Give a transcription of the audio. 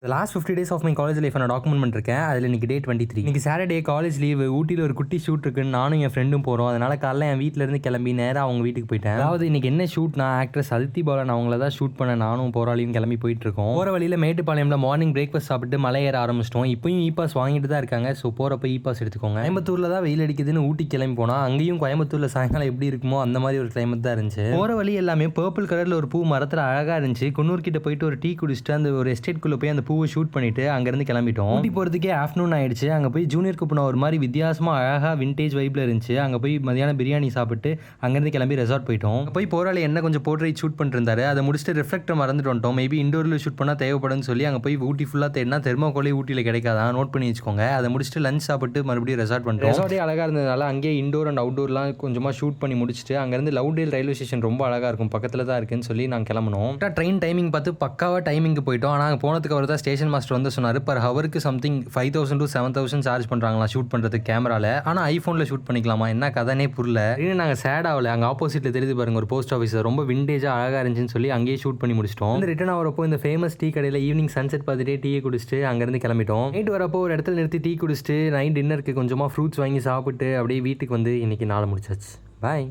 Last 50 days of my college life நான் document பண்ணிருக்கேன். அதில் இன்னைக்கு டே 23. இன்னைக்கு சாட்டர்டே காலேஜ் லீவு. ஊட்டியில் ஒரு குட்டி ஷூட் இருக்குன்னு நானும் என் ஃப்ரெண்டும் போகிறோம். அதனால காலைல என் வீட்டிலேருந்து கிளம்பி நேராக அவங்க வீட்டுக்கு போயிட்டேன். அதாவது இன்னைக்கு என்ன ஷூட்னா, ஆக்ட்ரஸ் அதித்தி பாலன் அவங்கள தான் ஷூட் பண்ண நானும் போராளியும் கிளம்பி போயிட்டு இருக்கோம். போகிற வழியில் மேட்டுப்பாளையம்ல மார்னிங் பிரேக்ஃபாஸ்ட் சாப்பிட்டு மலை ஏற ஆரம்பிச்சிட்டோம். இப்பயும் இ பாஸ் வாங்கிட்டு தான் இருக்காங்க. ஸோ போகிறப்ப இ பாஸ் எடுத்துக்கோங்க. கோயம்புத்தூரில் தான் வெயில் அடிக்குதுன்னு ஊட்டி கிளம்பி போனால், அங்கேயும் கோயம்புத்தூரில் சாயங்காலம் எப்படி இருக்குமோ அந்த மாதிரி ஒரு கிளைமேட் தான் இருந்துச்சு. போகிற வழி எல்லாமே பர்பிள் கலரில் ஒரு பூ மரத்தில் அழகாக இருந்துச்சு. குன்னூர் கிட்ட போயிட்டு ஒரு டீ குடிச்சிட்டு அந்த ஒரு எஸ்டேட்குள்ளே போய் அந்த பூவை ஷூட் பண்ணிட்டு அங்கேருந்து கிளம்பிட்டோம். ஊட்டி போகிறதுக்கே ஆஃப்டர்நூன் ஆயிடுச்சு. அங்கே போய் ஜூனியர் குப்பனா ஒரு மாதிரி வித்தியாசமாக அழகாக விண்டேஜ் வைப்பில் இருந்துச்சு. அங்கே போய் மதியானம் பிரியாணி சாப்பிட்டு அங்கேருந்து கிளம்பி ரெசார்ட் போயிட்டோம். போய் போராளி என்ன கொஞ்சம் போர்ட்ரைட் ஷூட் பண்ணிருந்தாரு. அதை முடிச்சுட்டு ரிஃப்ளெக்டர் மறந்துட்டு வந்துட்டோம். மேபி இண்டோரில் ஷூட் பண்ணால் தேவைப்படும்னு சொல்லி அங்கே போய் ஊட்டி ஃபுல்லாக தேடினா தெர்மாக்கோலே ஊட்டியில் கிடைக்காதான். நோட் பண்ணி வச்சுக்கோங்க. அதை முடிச்சுட்டு லஞ்ச் சாப்பிட்டு மறுபடியும் ரெசார்ட் பண்ணிட்டோம். ரெசார்ட்டே அழகாக இருந்ததுனால அங்கேயே இண்டோர் அண்ட் அவுட்டோர்லாம் கொஞ்சமாக ஷூட் பண்ணி முடிச்சுட்டு அங்கேருந்து லவ்டேல் ரயில்வே ஸ்டேஷன் ரொம்ப அழகாக இருக்கும், பக்கத்தில் தான் இருக்குன்னு சொல்லி நாங்கள் கிளம்பணும். ட்ரெயின் டைமிங் பார்த்து பக்காவாக டைமிங்க்கு போயிட்டோம். ஆனால் அங்கே போனதுக்கு அவர் தான் ஸ்டேஷன் மாஸ்டர் வந்து சொன்னார், பர் ஹவருக்கு சம்திங் 5000 to 7000 சார்ஜ் பண்ணுறாங்களா ஷூட் பண்ணுறதுக்கு கேமராவில். ஆனால் ஐஃபோனில் ஷூட் பண்ணிக்கலாமா, என்ன கதனே புரியல. இன்னும் நாங்கள் சேட் ஆகல. அங்கே ஆப்போசிட்டில் தெரியுது பாருங்க ஒரு போஸ்ட் ஆஃபீஸ், ரொம்ப விண்டேஜாக அழகாக இருந்துச்சுன்னு சொல்லி அங்கேயே ஷூட் பண்ணி முடிச்சிட்டோம். இந்த ரிட்டர்ன் ஆகிறப்போ இந்த ஃபேமஸ் டீ கடையில் ஈவினிங் சன்செட் பார்த்துட்டே டீயை குடிச்சிட்டு அங்கேருந்து கிளம்பிட்டோம். நைட் வரப்போ ஒரு இடத்துல நிறுத்தி டீ குடிச்சிட்டு நைட் டின்னருக்கு கொஞ்சமாக ஃப்ரூட்ஸ் வாங்கி சாப்பிட்டு அப்படியே வீட்டுக்கு வந்து இன்னைக்கு நாளை முடிச்சாச்சு. பாய்.